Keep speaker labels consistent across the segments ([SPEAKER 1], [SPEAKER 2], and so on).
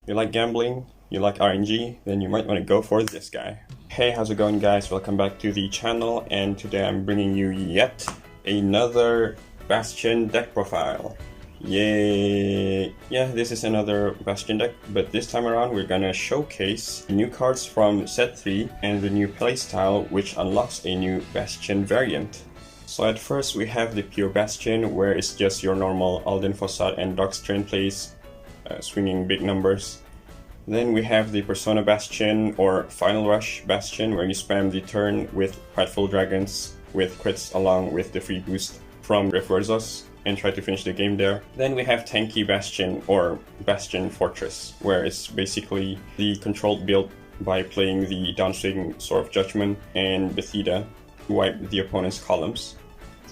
[SPEAKER 1] You like gambling, you like RNG, then you might want to go for this guy. Hey, how's it going guys? Welcome back to the channel, and today I'm bringing you yet another Bastion deck profile. Yay! Yeah, this is another Bastion deck, but this time around we're gonna showcase new cards from set 3 and the new playstyle which unlocks a new Bastion variant. So at first we have the pure Bastion, where it's just your normal Alden Fossat and Darkstrain plays, swinging big numbers. Then we have the Persona Bastion or Final Rush Bastion, where you spam the turn with Prideful Dragons with crits along with the free boost from Refuerzos and try to finish the game there. Then we have Tanky Bastion or Bastion Fortress, where it's basically the controlled build by playing the downswing Sword of Judgment and Bethesda to wipe the opponent's columns.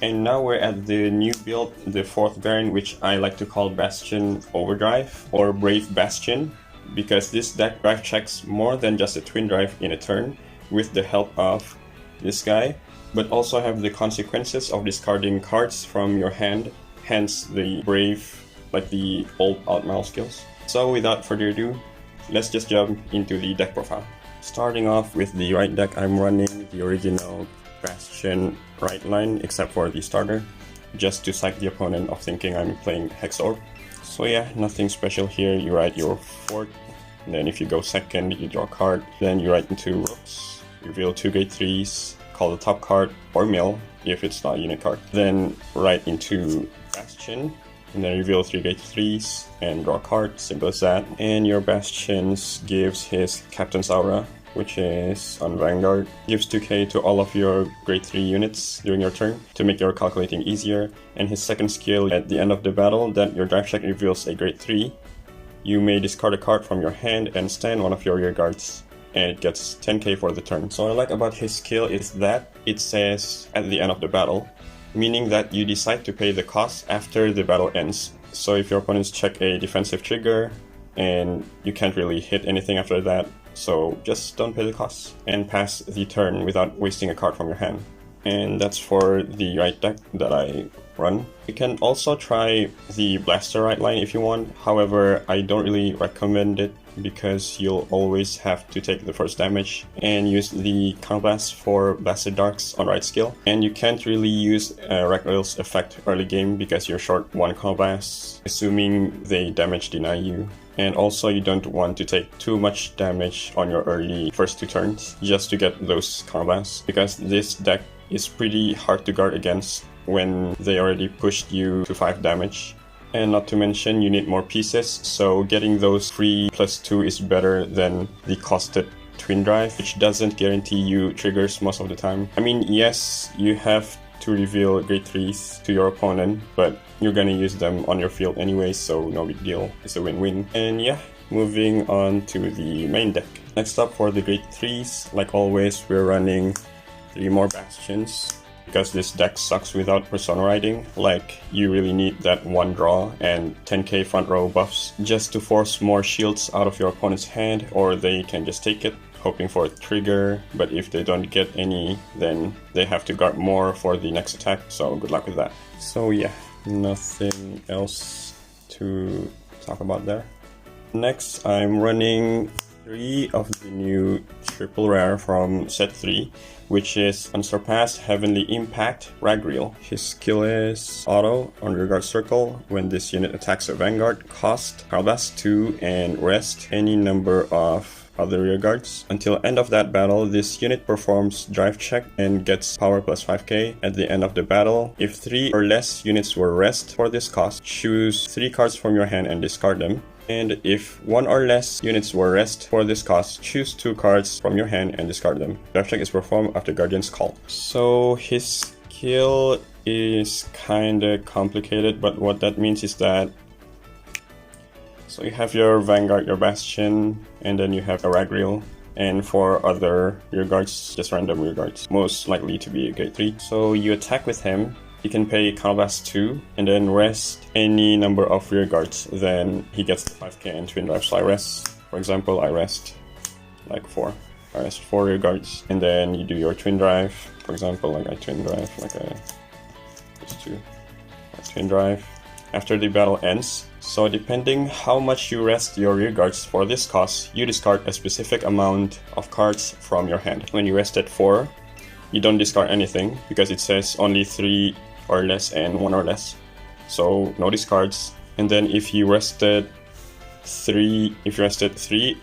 [SPEAKER 1] And now we're at the new build, the 4th variant, which I like to call Bastion overdrive or Brave Bastion, because this deck drive checks more than just a twin drive in a turn with the help of this guy, but also have the consequences of discarding cards from your hand, hence the Brave, like the old Outmal skills. So without further ado, let's just jump into the deck profile. Starting off with the right deck, I'm running the original Bastion right line except for the starter, just to psych the opponent of thinking I'm playing Hex Orb. So yeah, nothing special here. You write your fort, and then if you go second, you draw a card. Then you write into Rooks, reveal 2 Grade 3s, call the top card, or mill if it's not a unit card. Then write into Bastion, and then reveal 3 Grade 3s and draw a card, simple as that. And your Bastions gives his Captain's Aura, which is on Vanguard, gives 2k to all of your grade 3 units during your turn to make your calculating easier. And his second skill, at the end of the battle that your drive check reveals a grade 3, you may discard a card from your hand and stand one of your rear guards, and it gets 10k for the turn. So what I like about his skill is that it says at the end of the battle, meaning that you decide to pay the cost after the battle ends. So if your opponents check a defensive trigger and you can't really hit anything after that, so just don't pay the costs and pass the turn without wasting a card from your hand. And that's for the right deck that I run. You can also try the Blaster right line if you want. However, I don't really recommend it because you'll always have to take the first damage and use the Counterblast for Blasted Darks on right skill. And you can't really use Rackril's effect early game because you're short 1 Counterblast, assuming they damage deny you. And also you don't want to take too much damage on your early first 2 turns just to get those counterblasts, because this deck is pretty hard to guard against when they already pushed you to 5 damage. And not to mention you need more pieces, so getting those free +2 is better than the costed twin drive, which doesn't guarantee you triggers most of the time. I mean, yes, you have to reveal grade 3s to your opponent, but you're gonna use them on your field anyway, so no big deal. It's a win-win. And yeah, moving on to the main deck. Next up, for the grade 3s, like always, we're running 3 more Bastions, because this deck sucks without Persona riding. Like, you really need that 1 draw and 10k front row buffs just to force more shields out of your opponent's hand, or they can just take it hoping for a trigger, but if they don't get any, then they have to guard more for the next attack, so good luck with that. So yeah, nothing else to talk about there. Next, I'm running 3 of the new triple rare from set 3, which is Unsurpassed Heavenly Impact Ragreel. His skill is auto on rearguard circle. When this unit attacks a Vanguard, cost Counterblast 2 and rest any number of other rear guards. Until end of that battle, this unit performs drive check and gets power plus 5k. At the end of the battle, if 3 or less units were rest for this cost, choose 3 cards from your hand and discard them. And if 1 or less units were rest for this cost, choose 2 cards from your hand and discard them. Drive check is performed after Guardian's Call. So his skill is kinda complicated, but what that means is that, so you have your Vanguard, your Bastion, and then you have a Ragreel. And for other rear guards, just random rear guards, most likely to be a grade 3. So you attack with him, you can pay Counterblast 2, and then rest any number of rear guards, then he gets the 5k and twin drive. So I rest, for example, I rest like 4. I rest 4 rear guards, and then you do your twin drive, for example, like I twin drive, like a, just 2, twin drive, after the battle ends. So depending how much you rest your rearguards for this cost, you discard a specific amount of cards from your hand. When you rest at 4, you don't discard anything because it says only 3 or less and 1 or less. So no discards. And then if you rested 3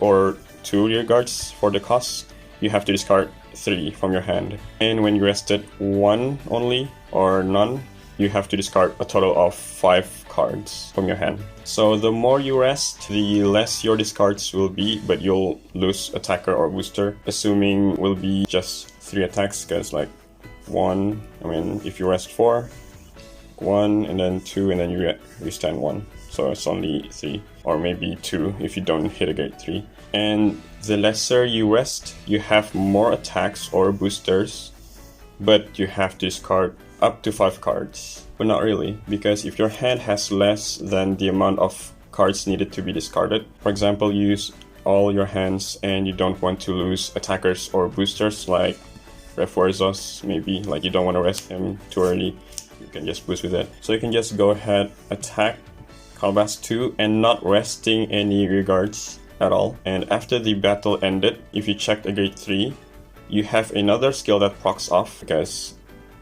[SPEAKER 1] or 2 rearguards for the cost, you have to discard 3 from your hand. And when you rested 1 only or none, you have to discard a total of 5 cards from your hand. So the more you rest, the less your discards will be, but you'll lose attacker or booster, assuming will be just 3 attacks, because like 1, I mean, if you rest 4, 1 and then 2 and then you stand 1. So it's only 3, or maybe 2 if you don't hit a gate 3. And the lesser you rest, you have more attacks or boosters, but you have to discard up to 5 cards. But not really, because if your hand has less than the amount of cards needed to be discarded, for example, you use all your hands and you don't want to lose attackers or boosters like Refuerzos, maybe, like you don't want to rest him too early, you can just boost with it. So you can just go ahead, attack Calabas 2 and not resting any rearguards at all. And after the battle ended, if you checked a gate 3, you have another skill that procs off, because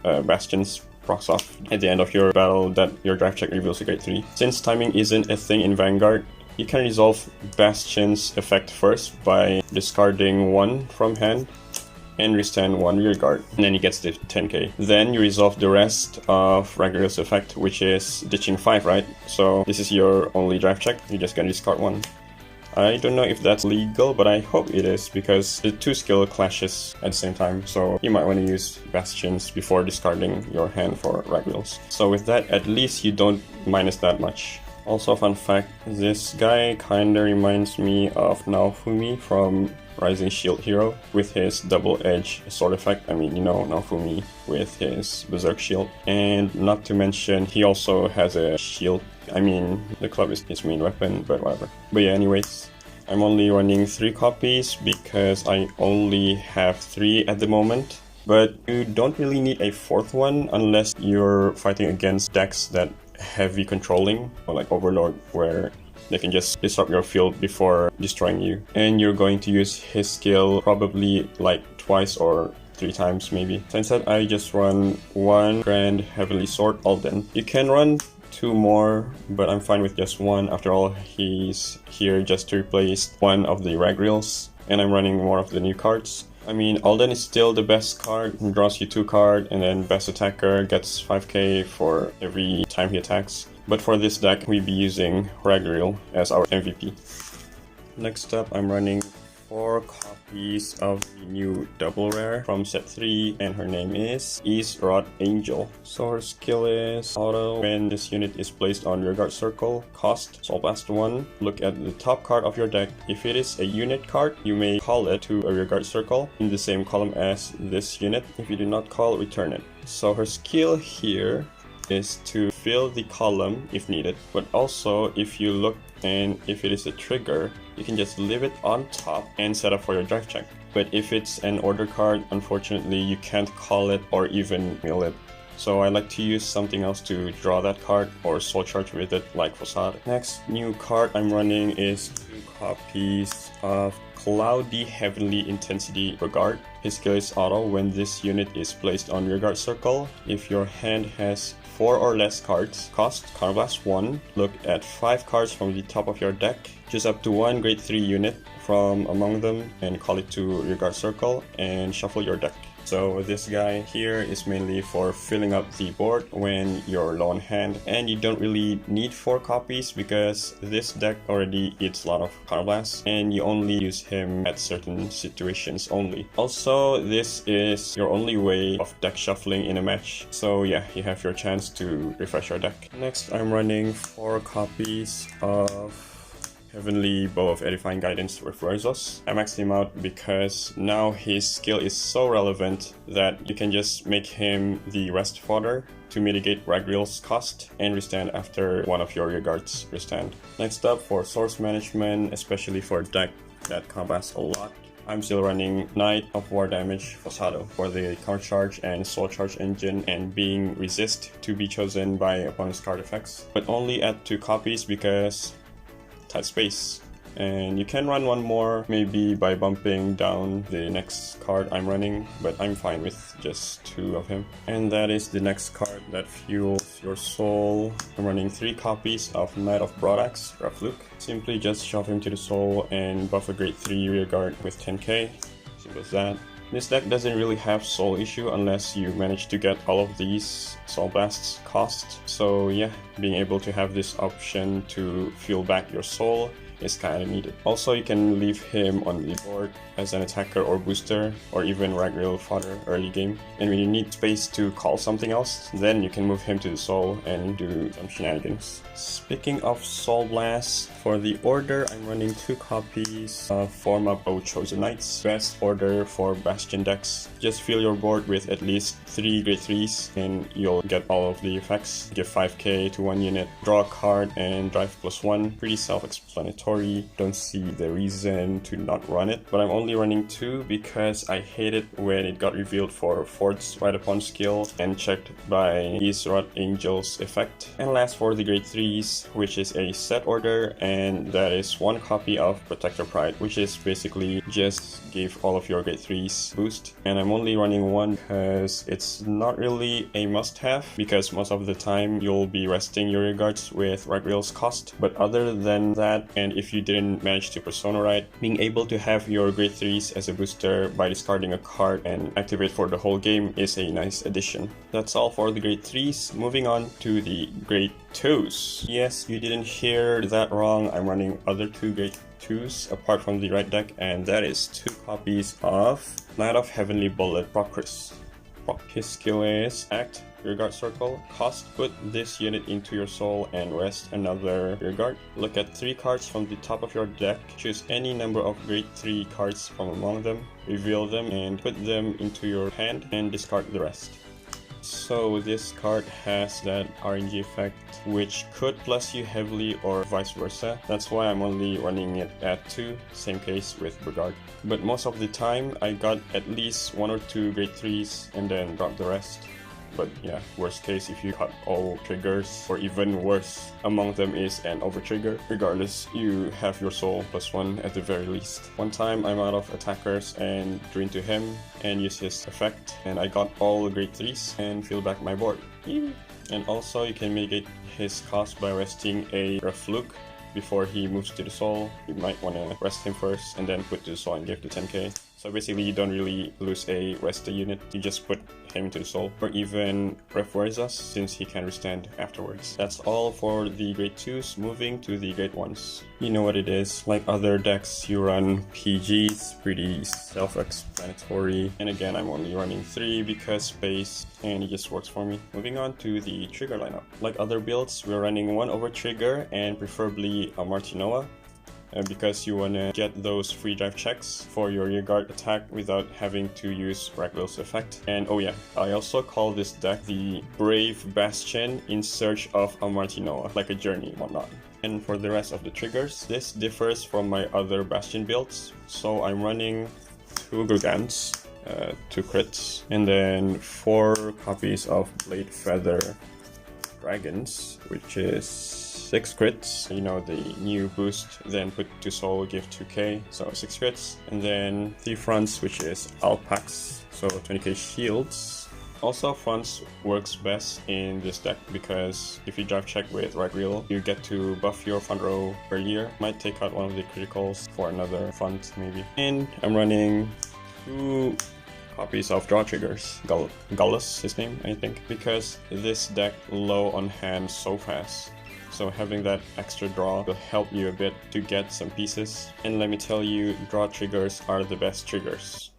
[SPEAKER 1] Bastion's procs off at the end of your battle that your drive check reveals a gate 3. Since timing isn't a thing in Vanguard, you can resolve Bastion's effect first by discarding 1 from hand and restand 1 rearguard, and then he gets the 10k. Then you resolve the rest of Ragnaros effect, which is ditching 5, right? So this is your only drive check, you're just gonna discard 1. I don't know if that's legal, but I hope it is, because the 2 skill clashes at the same time, so you might want to use Bastions before discarding your hand for Ragnaros. So with that, at least you don't minus that much. Also, fun fact, this guy kinda reminds me of Naofumi from Rising Shield Hero with his double-edged sword effect. I mean, you know Naofumi with his Berserk Shield. And not to mention, he also has a shield. I mean, the club is his main weapon, but whatever. But yeah, anyways, I'm only running 3 copies because I only have 3 at the moment. But you don't really need a 4th one unless you're fighting against decks that heavy controlling, or like Overlord, where they can just disrupt your field before destroying you. And you're going to use his skill probably like twice or 3 times maybe. So instead I just run 1 Grand Heavenly Sword Alden. You can run 2 more, but I'm fine with just 1. After all, he's here just to replace 1 of the Ragreels, and I'm running more of the new cards. I mean, Alden is still the best card, he draws you 2 cards, and then best attacker gets 5k for every time he attacks. But for this deck, we'll be using Ragriel as our MVP. Next up, I'm running 4 copies of the new double rare from set 3, and her name is Rod Angel. So her skill is auto when this unit is placed on your guard circle, cost Soul Blast 1. Look at the top card of your deck. If it is a unit card, you may call it to a rearguard circle in the same column as this unit. If you do not call, return it. So her skill here is to fill the column if needed, but also if you look and if it is a trigger, you can just leave it on top and set up for your drive check. But if it's an order card, unfortunately you can't call it or even mill it. So I like to use something else to draw that card or soul charge with it, like Facade. Next new card I'm running is 2 copies of Cloudy Heavenly Intensity Vanguard. His skill is auto when this unit is placed on your guard circle. If your hand has 4 or less cards, cost Counterblast 1. Look at 5 cards from the top of your deck. Choose up to 1 grade 3 unit from among them and call it to your guard circle and shuffle your deck. So this guy here is mainly for filling up the board when you're low on hand, and you don't really need 4 copies because this deck already eats a lot of counterblasts and you only use him at certain situations only. Also, this is your only way of deck shuffling in a match, so yeah, you have your chance to refresh your deck. Next, I'm running 4 copies of Heavenly Bow of Edifying Guidance with Refuerzos. I maxed him out because now his skill is so relevant that you can just make him the rest fodder to mitigate Ragriel's cost and restand after one of your rearguards restand. Next up, for source management, especially for deck that combats a lot, I'm still running Knight of War Damage Fossado for the card charge and soul charge engine and being resist to be chosen by opponent's card effects, but only at 2 copies because tight space. And you can run one more maybe by bumping down the next card I'm running, but I'm fine with just 2 of him. And that is the next card that fuels your soul. I'm running 3 copies of Knight of Broadaxe, Rough Luke. Simply just shove him to the soul and buff a grade 3 rearguard with 10k. Simple as that. This deck doesn't really have soul issue unless you manage to get all of these soul blasts cost. So yeah, being able to have this option to fuel back your soul is kind of needed. Also, you can leave him on the board as an attacker or booster, or even ragrill fodder early game. And when you need space to call something else, then you can move him to the soul and do some shenanigans. Speaking of soul blasts, for the order, I'm running 2 copies of Form Up O Chosen Knights. Best order for Bastion decks. Just fill your board with at least 3 grade 3s and you'll get all of the effects. Give 5k to 1 unit, draw a card, and drive +1. Pretty self-explanatory. Don't see the reason to not run it, but I'm only running 2 because I hate it when it got revealed for Ford's Right Upon skill and checked by his Rod Angel's effect. And last for the grade 3s, which is a set order, and that is 1 copy of Protector Pride, which is basically just give all of your grade 3s boost. And I'm only running 1 because it's not really a must-have, because most of the time you'll be resting your rearguards with Ragril's cost. But other than that, and if you didn't manage to persona right, being able to have your grade 3s as a booster by discarding a card and activate for the whole game is a nice addition. That's all for the grade 3s. Moving on to the grade 2s. Yes, you didn't hear that wrong. I'm running other 2 grade 2s apart from the right deck, and that is 2 copies of Knight of Heavenly Bullet Procris. His skill is Act, Rearguard Circle, cost, put this unit into your soul and rest another rearguard. Look at 3 cards from the top of your deck, choose any number of grade 3 cards from among them, reveal them and put them into your hand and discard the rest. So this card has that RNG effect which could plus you heavily or vice versa. That's why I'm only running it at 2, same case with Vanguard. But most of the time I got at least 1 or 2 grade 3s and then drop the rest. But yeah, worst case if you cut all triggers, or even worse, among them is an overtrigger. Regardless, you have your soul +1 at the very least. One time I'm out of attackers and drew into him and used his effect, and I got all grade 3s and fill back my board. And also you can mitigate his cost by resting a Rough Luke before he moves to the soul. You might want to rest him first and then put to the soul and give the 10k. So basically you don't really lose a rest unit, you just put him into the soul, or even Reforaze us since he can restand afterwards. That's all for the grade 2s. Moving to the grade 1s. You know what it is, like other decks you run PGs, pretty self-explanatory. And again, I'm only running 3 because space, and it just works for me. Moving on to the trigger lineup. Like other builds, we're running 1 overtrigger and preferably a Martinoa, because you want to get those free drive checks for your rearguard attack without having to use Ragril's effect. And oh yeah, I also call this deck the Brave Bastion in search of a Martinoa, like a journey and whatnot. And for the rest of the triggers, this differs from my other Bastion builds. So I'm running 2 Gargants, 2 crits, and then 4 copies of Blade Feather Dragons, which is 6 crits, you know, the new boost, then put to soul, give 2k, so 6 crits, and then 3 fronts, which is Alpax, so 20k shields. Also, fronts works best in this deck because if you drive check with Ragrill, you get to buff your front row earlier. Might take out one of the criticals for another front maybe. And I'm running 2 copies of draw triggers. Gullus, his name, I think, because this deck low on hand so fast. So having that extra draw will help you a bit to get some pieces. And let me tell you, draw triggers are the best triggers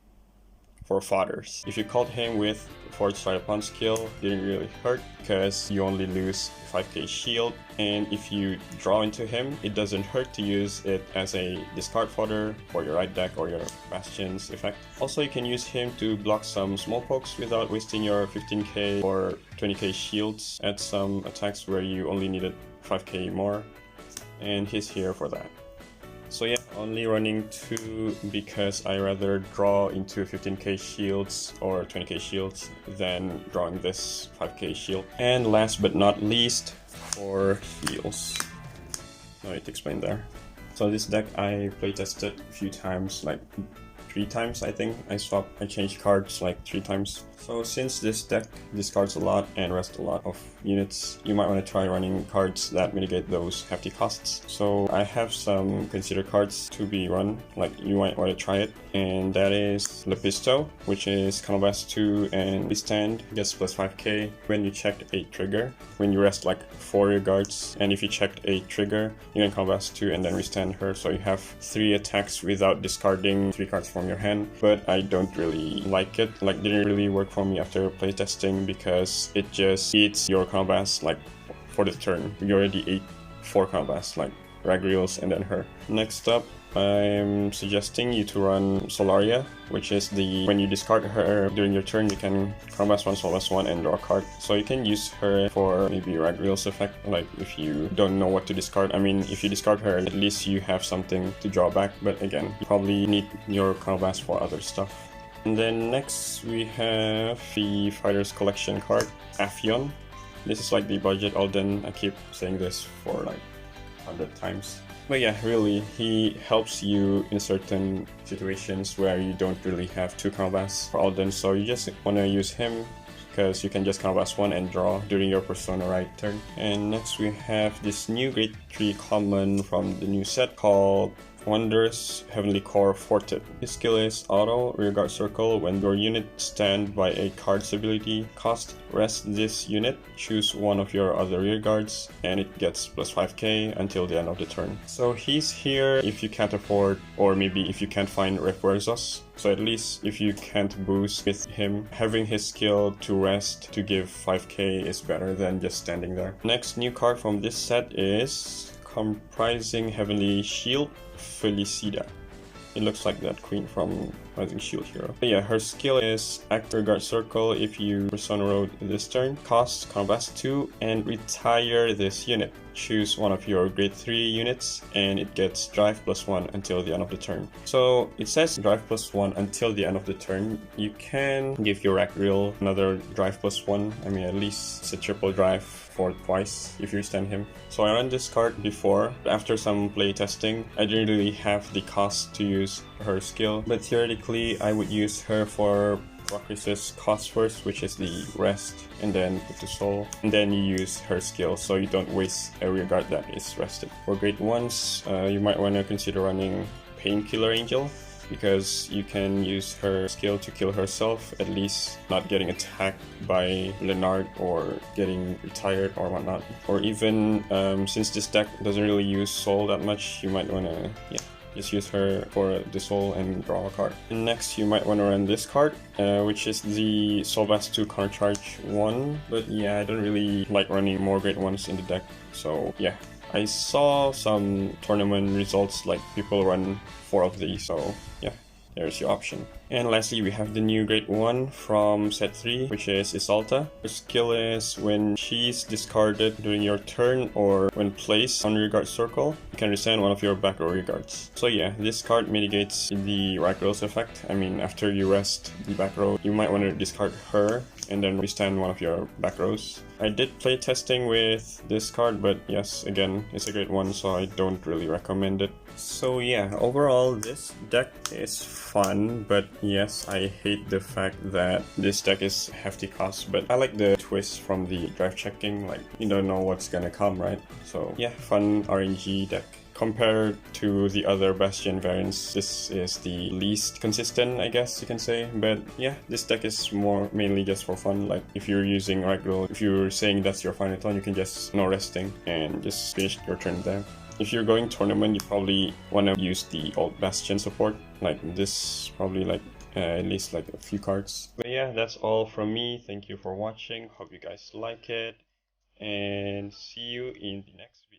[SPEAKER 1] for fodders. If you called him with Forged Right Upon skill, didn't really hurt because you only lose 5k shield, and if you draw into him, it doesn't hurt to use it as a discard fodder for your right deck or your Bastion's effect. Also, you can use him to block some small pokes without wasting your 15k or 20k shields at some attacks where you only needed 5k more, and he's here for that. So yeah, only running 2 because I rather draw into 15k shields or 20k shields than drawing this 5k shield. And last but not least, for heals. No need to explain there. So this deck I playtested a few times, like 3 times I think. I changed cards like 3 times. So since this deck discards a lot and rests a lot of units, you might want to try running cards that mitigate those hefty costs. So I have some considered cards to be run, like you might want to try it. And that is Lepisto, which is Combast 2 and Withstand, gets plus 5k when you checked a trigger. When you rest like 4 rearguards, and if you checked a trigger, you can Combast 2 and then Withstand her. So you have 3 attacks without discarding 3 cards from your hand. But I don't really like it, like didn't really work for me after playtesting, because it just eats your combats like for the turn. You already ate 4 combats, like Ragreals and then her. Next up, I'm suggesting you to run Solaria, which is the when you discard her during your turn, you can Combast 1, Solvast 1 and draw a card. So you can use her for maybe Ragreal's effect, like if you don't know what to discard. I mean, if you discard her, at least you have something to draw back, but again, you probably need your Combast for other stuff. And then next we have the Fighters Collection card, Aphion. This is like the budget Alden. I keep saying this for like 100 times. But yeah, really, he helps you in certain situations where you don't really have 2 combats for Alden, so you just want to use him because you can just combast 1 and draw during your Persona right turn. And next we have this new grade 3 common from the new set called Wondrous Heavenly Core Fortet. His skill is Auto Rearguard Circle. When your unit stand by a card's ability cost, rest this unit, choose one of your other rearguards, and it gets plus 5k until the end of the turn. So he's here if you can't afford, or maybe if you can't find Refuerzos. So at least if you can't boost with him, having his skill to rest to give 5k is better than just standing there. Next new card from this set is Comprising Heavenly Shield, Felicida. It looks like that queen from Rising Shield Hero. But yeah, her skill is Act Rearguard Circle if you Persona Road this turn. Cost Combast 2 and retire this unit. Choose one of your grade 3 units and it gets drive plus 1 until the end of the turn. So it says drive plus 1 until the end of the turn. You can give your Ragreal another drive plus 1. I mean, at least it's a triple drive for twice if you stand him. So I ran this card before. After some play testing, I didn't really have the cost to use her skill, but theoretically I would use her for Procris's cost first, which is the rest, and then put the soul, and then you use her skill so you don't waste a rearguard that is rested. For grade 1s, you might want to consider running Painkiller Angel, because you can use her skill to kill herself, at least not getting attacked by Leonard or getting retired or whatnot. Or even, since this deck doesn't really use soul that much, you might want to just use her for the soul and draw a card. And next you might want to run this card, which is the Solvast 2 Countercharge 1. But yeah, I don't really like running more grade 1s in the deck, so yeah. I saw some tournament results, like people run 4 of these, so yeah, there's your option. And lastly, we have the new grade 1 from set 3, which is Isalta. Her skill is when she's discarded during your turn or when placed on rearguard circle, you can resend one of your back row rearguards. So yeah, this card mitigates the Ragreal's effect. I mean, after you rest the back row, you might want to discard her and then restand one of your back rows. I did play testing with this card, but yes, again, it's a grade 1, so I don't really recommend it. So yeah, overall this deck is fun, but yes, I hate the fact that this deck is hefty cost, but I like the twist from the drive checking, like you don't know what's gonna come, right? So yeah, fun RNG deck. Compared to the other Bastion variants, this is the least consistent, I guess you can say. But yeah, this deck is more mainly just for fun. Like if you're using Ragreal, if you're saying that's your final turn, you can just no resting and just finish your turn there. If you're going tournament, you probably want to use the old Bastion support. Like this, probably like at least like a few cards. But yeah, that's all from me. Thank you for watching. Hope you guys like it, and see you in the next video.